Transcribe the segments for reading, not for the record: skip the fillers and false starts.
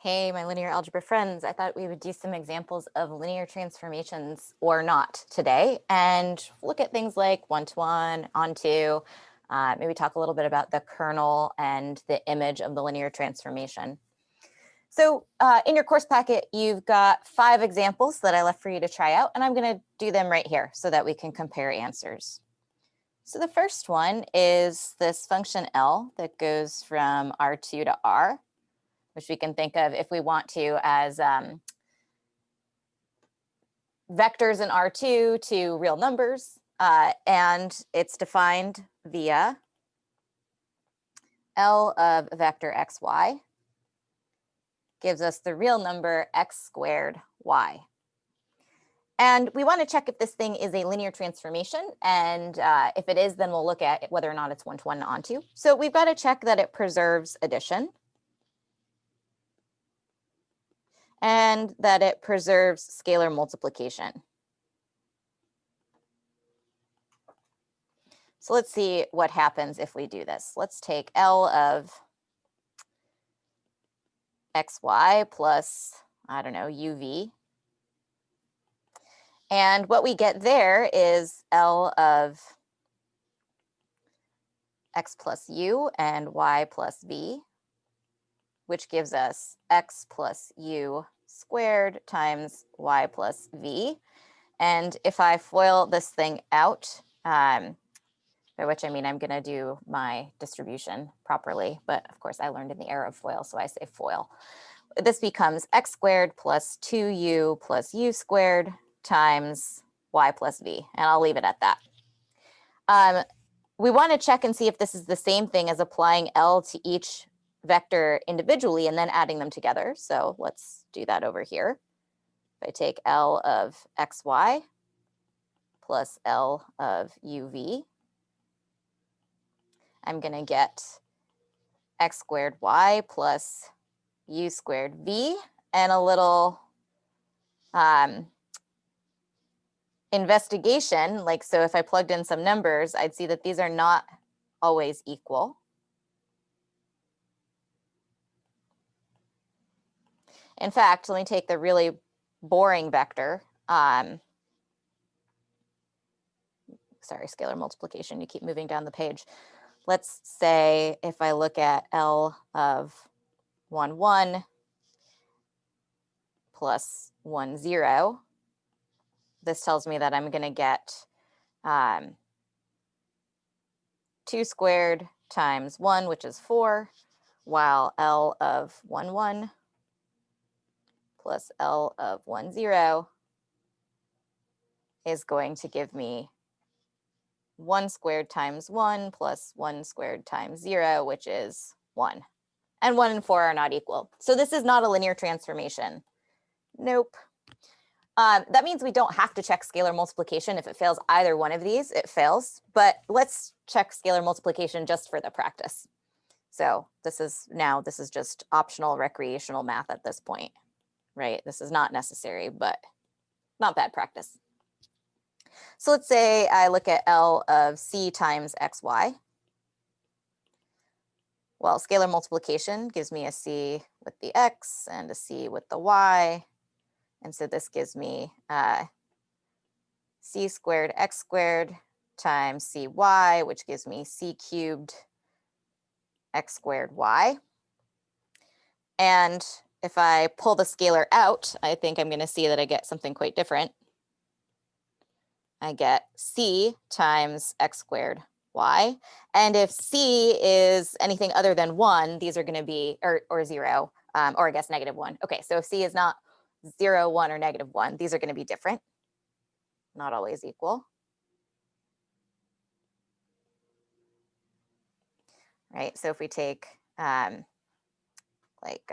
Hey, my linear algebra friends, I thought we would do some examples of linear transformations or not today and look at things like one-to-one, onto, maybe talk a little bit about the kernel and the image of the linear transformation. So in your course packet, you've got 5 examples that I left for you to try out, and I'm going to do them right here so that we can compare answers. So the first one is this function L that goes from R2 to R, which we can think of if we want to as vectors in R2 to real numbers, and it's defined via L of vector xy gives us the real number x squared y. And we want to check if this thing is a linear transformation, and if it is, then we'll look at whether or not it's one-to-one and onto. So we've got to check that it preserves addition, and that it preserves scalar multiplication. So let's see what happens if we do this. Let's take L of xy plus, I don't know, uv. And what we get there is L of x plus u and y plus v, which gives us x plus u squared times y plus v. And if I FOIL this thing out, by which I mean I'm going to do my distribution properly, but of course I learned in the era of FOIL, so I say FOIL. This becomes x squared plus 2u plus u squared times y plus v, and I'll leave it at that. We want to check and see if this is the same thing as applying L to each vector individually and then adding them together. So let's do that over here. If I take L of xy plus L of uv, I'm going to get x squared y plus u squared v, and a little investigation, like, so if I plugged in some numbers, I'd see that these are not always equal. In fact, let me take the really boring vector. Sorry, scalar multiplication, you keep moving down the page. Let's say if I look at L of 1, 1 plus 1, 0, this tells me that I'm going to get 2 squared times 1, which is 4, while L of 1, 1 plus L of 1, 0 is going to give me 1 squared times 1 plus 1 squared times 0, which is 1. And 1 and 4 are not equal. So this is not a linear transformation. Nope. That means we don't have to check scalar multiplication. If it fails either one of these, it fails. But let's check scalar multiplication just for the practice. So this is just optional recreational math at this point, right? This is not necessary, but not bad practice. So let's say I look at L of c times xy. Well, scalar multiplication gives me a c with the x and a c with the y. And so this gives me c squared x squared times cy, which gives me c cubed x squared y. And if I pull the scalar out, I think I'm going to see that I get something quite different. I get c times x squared y. And if c is anything other than 1, these are going to be, or 0, or I guess -1. Okay, so if c is not 0, 1, or -1, these are going to be different, not always equal. Right, so if we take like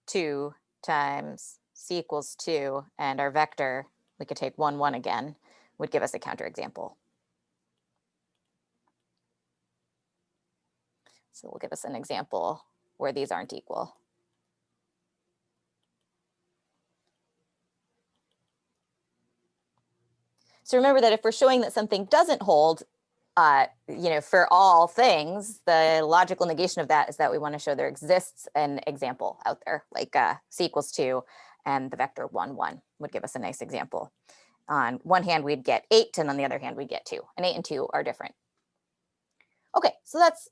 2 times c equals 2, and our vector, we could take 1, 1 again, would give us a counterexample. So we'll give us an example where these aren't equal. So remember that if we're showing that something doesn't hold, for all things, the logical negation of that is that we want to show there exists an example out there, like c equals 2 and the vector 1, 1 would give us a nice example. On one hand, we'd get 8, and on the other hand, we'd get 2. And 8 and 2 are different. Okay, so that's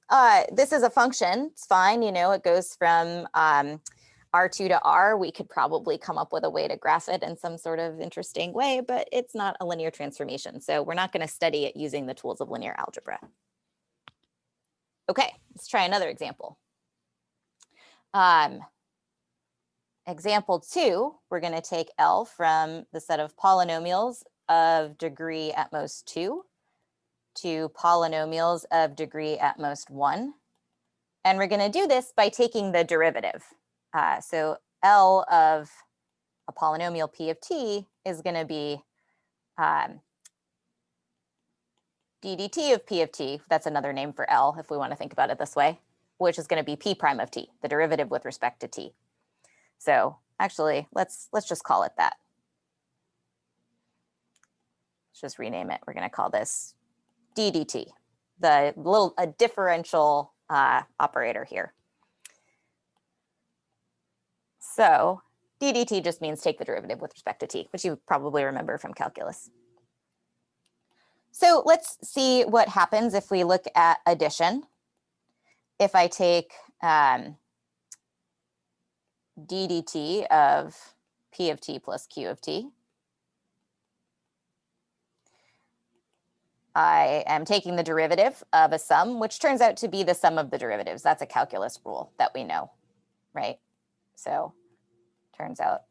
this is a function. It's fine, it goes from R2 to R. We could probably come up with a way to graph it in some sort of interesting way, but it's not a linear transformation. So we're not going to study it using the tools of linear algebra. Okay, let's try another example. Example 2, we're going to take L from the set of polynomials of degree at most 2 to polynomials of degree at most 1. And we're going to do this by taking the derivative. So L of a polynomial P of t is going to be d dt of P of t. That's another name for L if we want to think about it this way, which is going to be P prime of t, the derivative with respect to t. So actually, let's just call it that. Let's just rename it. We're going to call this d dt, a differential operator here. So d dt just means take the derivative with respect to t, which you probably remember from calculus. So let's see what happens if we look at addition. If I take d dt of P of t plus Q of t, I am taking the derivative of a sum, which turns out to be the sum of the derivatives. That's a calculus rule that we know, right? So turns out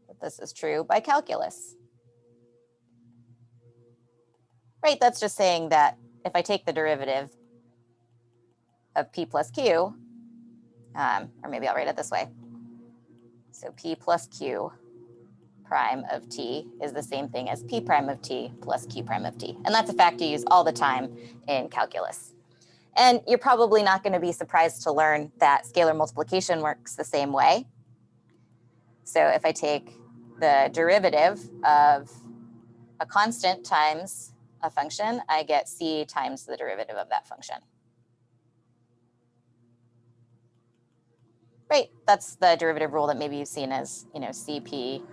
that this is true by calculus. Right, that's just saying that if I take the derivative of P plus Q, or maybe I'll write it this way. So P plus Q prime of t is the same thing as P prime of t plus Q prime of t. And that's a fact you use all the time in calculus. And you're probably not going to be surprised to learn that scalar multiplication works the same way. So if I take the derivative of a constant times a function, I get c times the derivative of that function. Right, that's the derivative rule that maybe you've seen as, Cp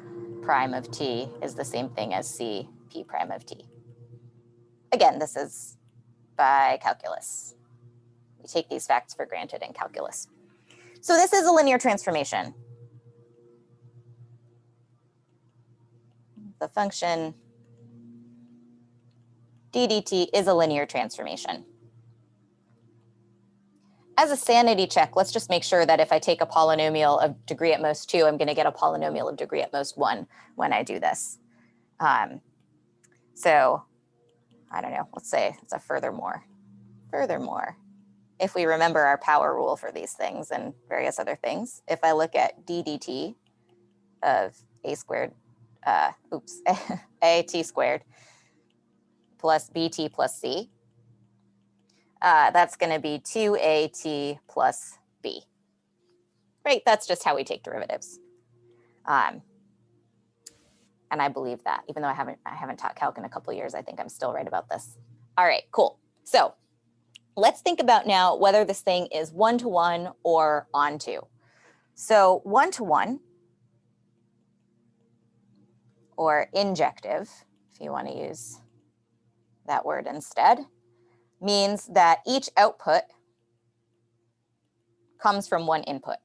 prime of t is the same thing as Cp prime of t. Again, this is by calculus. We take these facts for granted in calculus. So this is a linear transformation. The function d dt is a linear transformation. As a sanity check, let's just make sure that if I take a polynomial of degree at most 2, I'm going to get a polynomial of degree at most 1 when I do this. So I don't know, let's say it's a furthermore. Furthermore, if we remember our power rule for these things and various other things, if I look at d dt of a squared, a t squared plus bt plus c, that's going to be 2at plus b. Right, that's just how we take derivatives. And I believe that, even though I haven't taught calc in a couple of years, I think I'm still right about this. All right, cool. So let's think about now whether this thing is one-to-one or onto. So one-to-one, or injective, if you want to use that word instead, means that each output comes from one input.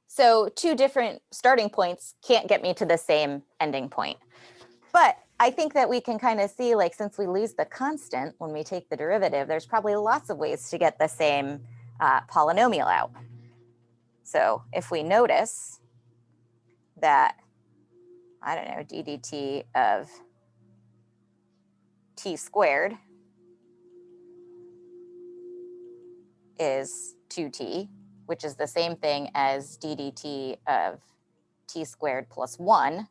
So two different starting points can't get me to the same ending point. But I think that we can kind of see, like, since we lose the constant when we take the derivative, there's probably lots of ways to get the same polynomial out. So if we notice that, I don't know, d dt of t squared is 2t, which is the same thing as d dt of t squared plus 1,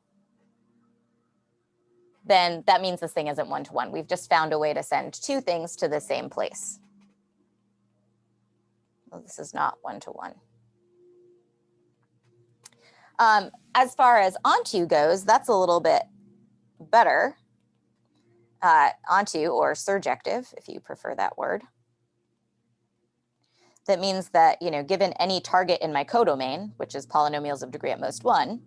then that means this thing isn't one-to-one. We've just found a way to send two things to the same place. Well, this is not one-to-one. As far as onto goes, that's a little bit better. Onto, or surjective, if you prefer that word. That means that, you know, given any target in my codomain, which is polynomials of degree at most 1,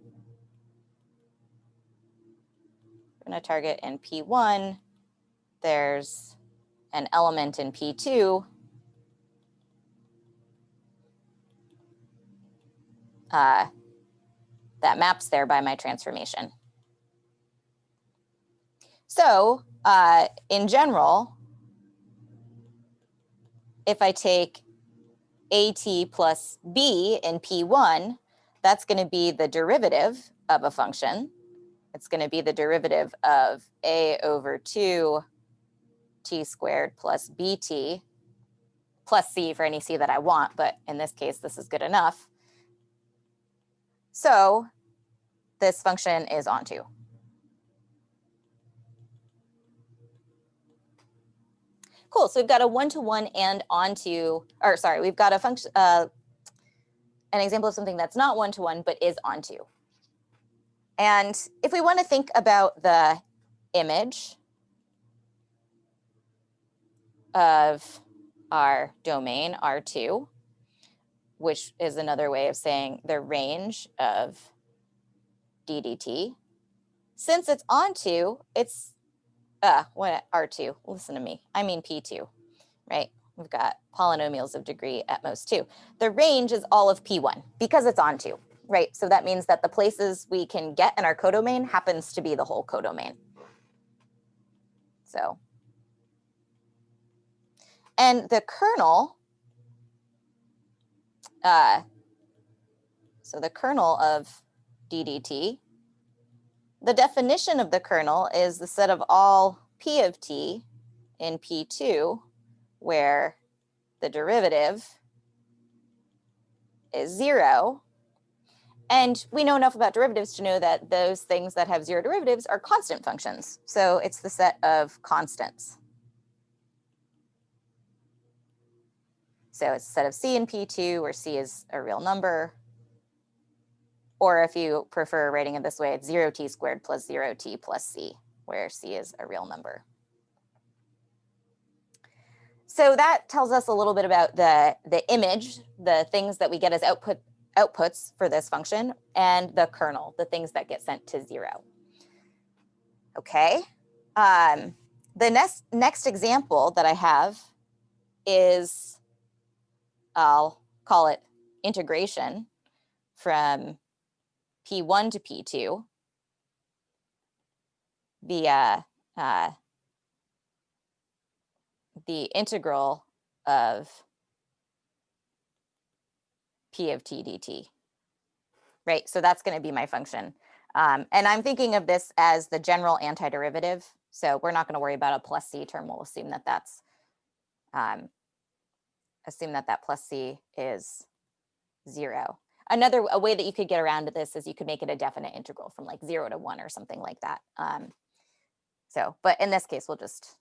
we're going to target in P1, there's an element in P2, that maps there by my transformation. So in general, if I take AT plus B in P1, that's going to be the derivative of a function. It's going to be the derivative of A over 2 t squared plus bt plus c for any c that I want, but in this case, this is good enough. So this function is onto. Cool, so we've got a one-to-one and onto, or sorry, we've got a function, an example of something that's not one-to-one, but is onto. And if we want to think about the image of our domain, R2, which is another way of saying the range of d dt, since it's onto, it's, what, R2, listen to me, I mean P2, right? We've got polynomials of degree at most 2. The range is all of P1 because it's onto, right? So that means that the places we can get in our codomain happens to be the whole codomain. So, and the kernel, so the kernel of d dt, the definition of the kernel is the set of all p of t in P2 where the derivative is 0. And we know enough about derivatives to know that those things that have 0 derivatives are constant functions. So it's the set of constants. So it's a set of c in P2 where c is a real number. Or if you prefer writing it this way, it's 0t squared plus 0t plus c, where c is a real number. So that tells us a little bit about the image, the things that we get as outputs for this function, and the kernel, the things that get sent to 0. Okay. The next example that I have is, I'll call it integration from P1 to P2 via the integral of P of t dt, right? So that's going to be my function. And I'm thinking of this as the general antiderivative. So we're not going to worry about a plus c term. We'll assume that that's, that plus c is 0. A way that you could get around this is you could make it a definite integral from like 0 to 1 or something like that. But in this case, we'll just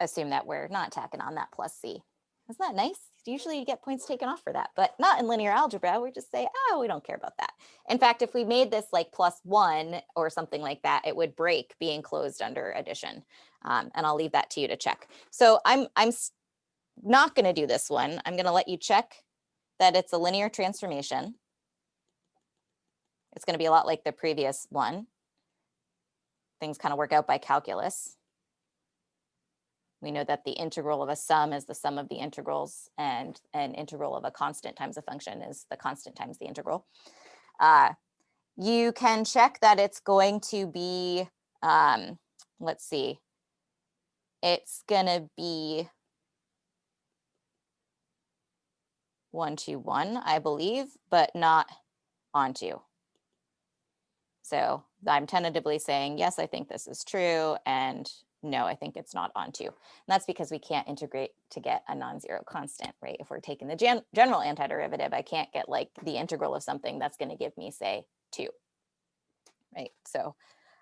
assume that we're not tacking on that plus c. Isn't that nice? Usually you get points taken off for that, but not in linear algebra. We just say, oh, we don't care about that. In fact, if we made this like +1 or something like that, it would break being closed under addition. And I'll leave that to you to check. So I'm not going to do this one. I'm going to let you check that it's a linear transformation. It's going to be a lot like the previous one. Things kind of work out by calculus. We know that the integral of a sum is the sum of the integrals, and an integral of a constant times a function is the constant times the integral. You can check that it's going to be, let's see, it's going to be 1-to-1, I believe, but not onto. So I'm tentatively saying, yes, I think this is true, and no, I think it's not onto. And that's because we can't integrate to get a non-zero constant, right? If we're taking the general antiderivative, I can't get like the integral of something that's going to give me, say, 2, right? So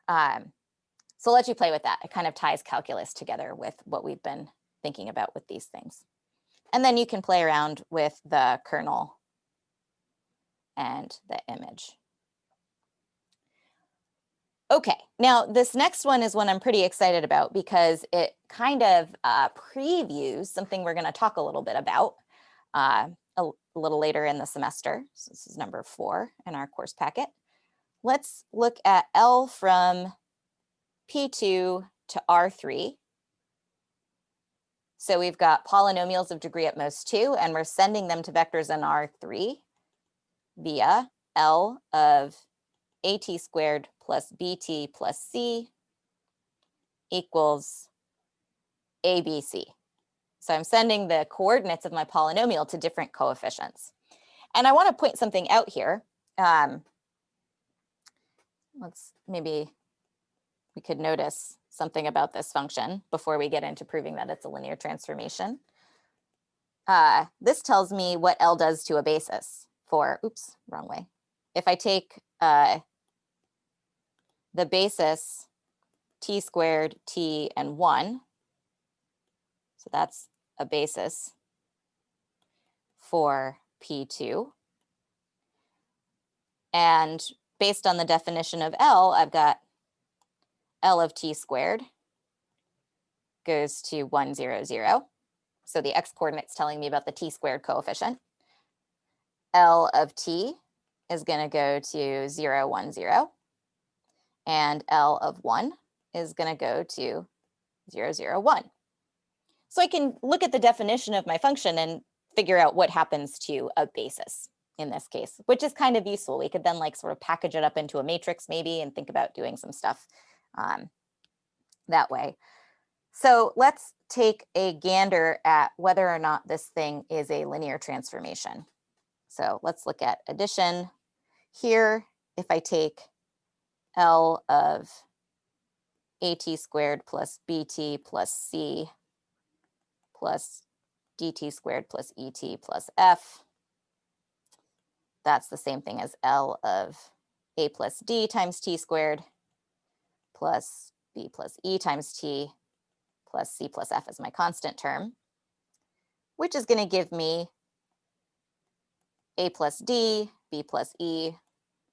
so let you play with that. It kind of ties calculus together with what we've been thinking about with these things. And then you can play around with the kernel and the image. Okay, now this next one is one I'm pretty excited about because it kind of previews something we're going to talk a little bit about a little later in the semester. So this is number 4 in our course packet. Let's look at L from P2 to R3. So we've got polynomials of degree at most 2, and we're sending them to vectors in R3 via L of AT squared plus BT plus C equals ABC. So I'm sending the coordinates of my polynomial to different coefficients. And I want to point something out here. Maybe we could notice something about this function before we get into proving that it's a linear transformation. This tells me what L does to a basis for, oops, wrong way. If I take the basis t squared, t, and 1, so that's a basis for P2. And based on the definition of L, I've got L of t squared goes to 1, 0, 0. So the x coordinate's telling me about the t squared coefficient. L of t is going to go to 0, 1, 0. And L of 1 is going to go to 0, 0, 1. So I can look at the definition of my function and figure out what happens to a basis in this case, which is kind of useful. We could then like sort of package it up into a matrix maybe and think about doing some stuff that way. So let's take a gander at whether or not this thing is a linear transformation. So let's look at addition. Here, if I take L of AT squared plus BT plus C plus DT squared plus ET plus F, that's the same thing as L of A plus D times T squared plus B plus E times T plus C plus F as my constant term, which is going to give me A plus D, B plus E,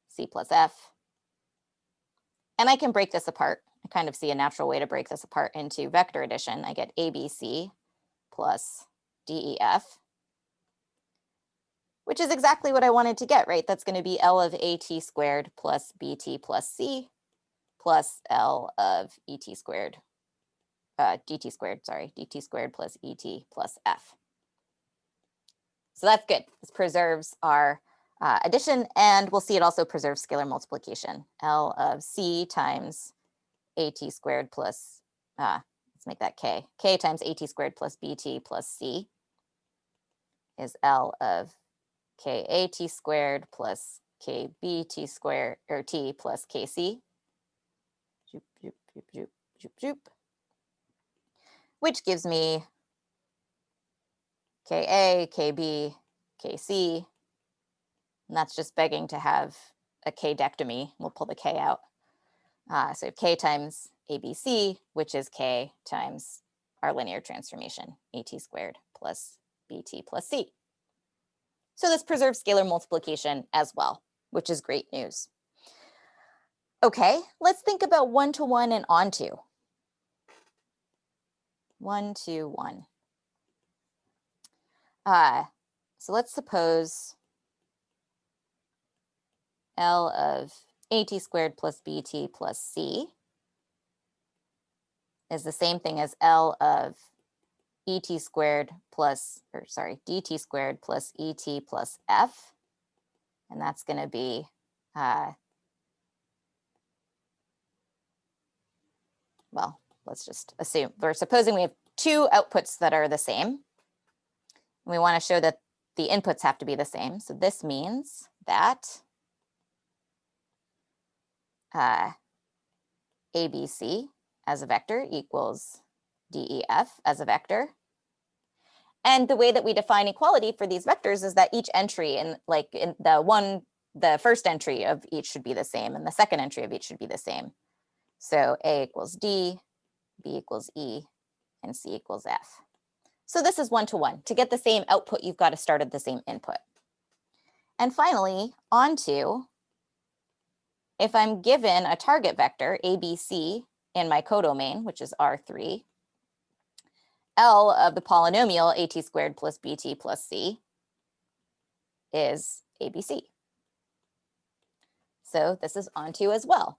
C plus F. And I can break this apart. I kind of see a natural way to break this apart into vector addition. I get ABC plus DEF, which is exactly what I wanted to get, right? That's going to be L of AT squared plus BT plus C plus L of ET squared, DT squared plus ET plus F. So that's good. This preserves our addition, and we'll see it also preserves scalar multiplication. L of C times AT squared plus, let's make that K. K times AT squared plus BT plus C is L of KAT squared plus KBT squared, or T plus KC. Zoop, zoop, zoop, zoop, zoop, zoop. Which gives me KA, KB, KC. And that's just begging to have a K-dectomy. We'll pull the K out. So we have K times ABC, which is K times our linear transformation, AT squared plus BT plus C. So this preserves scalar multiplication as well, which is great news. Okay, let's think about one-to-one and onto. 1, 2, 1. So let's suppose L of AT squared plus BT plus C is the same thing as L of ET squared plus, DT squared plus ET plus F. And that's going to be, well, let's just assume, we're supposing we have two outputs that are the same. We want to show that the inputs have to be the same. So this means that ABC as a vector equals DEF as a vector. And the way that we define equality for these vectors is that each entry in the first entry of each should be the same, and the second entry of each should be the same. So A equals D, B equals E, and C equals F. So this is one-to-one. To get the same output, you've got to start at the same input. And finally, onto, if I'm given a target vector, ABC, in my codomain, which is R3, L of the polynomial AT squared plus BT plus C is ABC. So this is onto as well.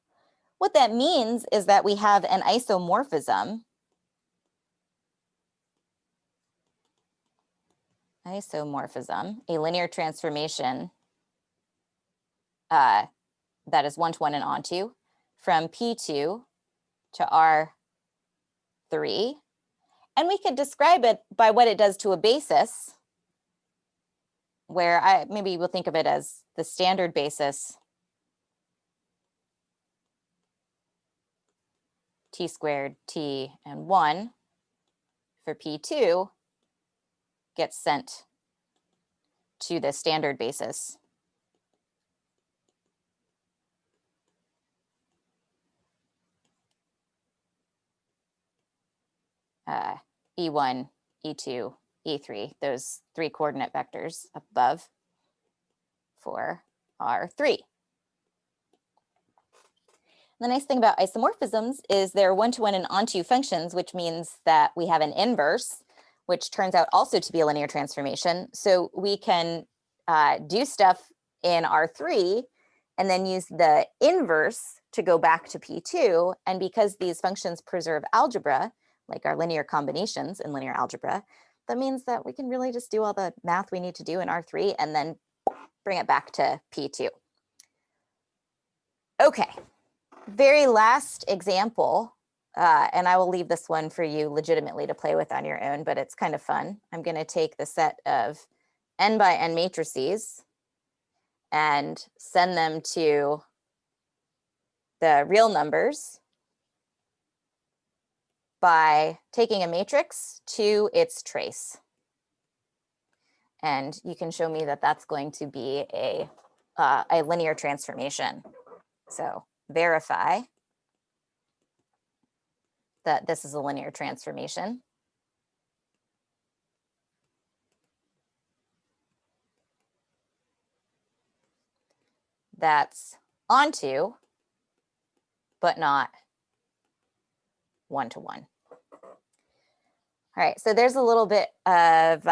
What that means is that we have an isomorphism. A linear transformation that is one-to-one and onto from P2 to R3. And we could describe it by what it does to a basis, where maybe we'll think of it as the standard basis t squared t and 1 for P2 gets sent to the standard basis E1, E2, E3, those 3 coordinate vectors above for R3. The nice thing about isomorphisms is they're one-to-one and onto functions, which means that we have an inverse, which turns out also to be a linear transformation. So we can do stuff in R3 and then use the inverse to go back to P2. And because these functions preserve algebra, like our linear combinations in linear algebra, that means that we can really just do all the math we need to do in R3 and then bring it back to P2. Okay, very last example, and I will leave this one for you legitimately to play with on your own, but it's kind of fun. I'm going to take the set of n by n matrices and send them to the real numbers by taking a matrix to its trace. And you can show me that that's going to be a linear transformation. So verify that this is a linear transformation. That's onto, but not one-to-one. All right, so there's a little bit of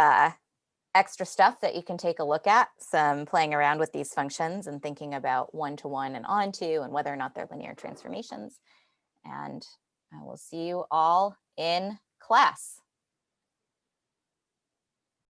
extra stuff that you can take a look at, some playing around with these functions and thinking about one-to-one and onto and whether or not they're linear transformations. And I will see you all in class.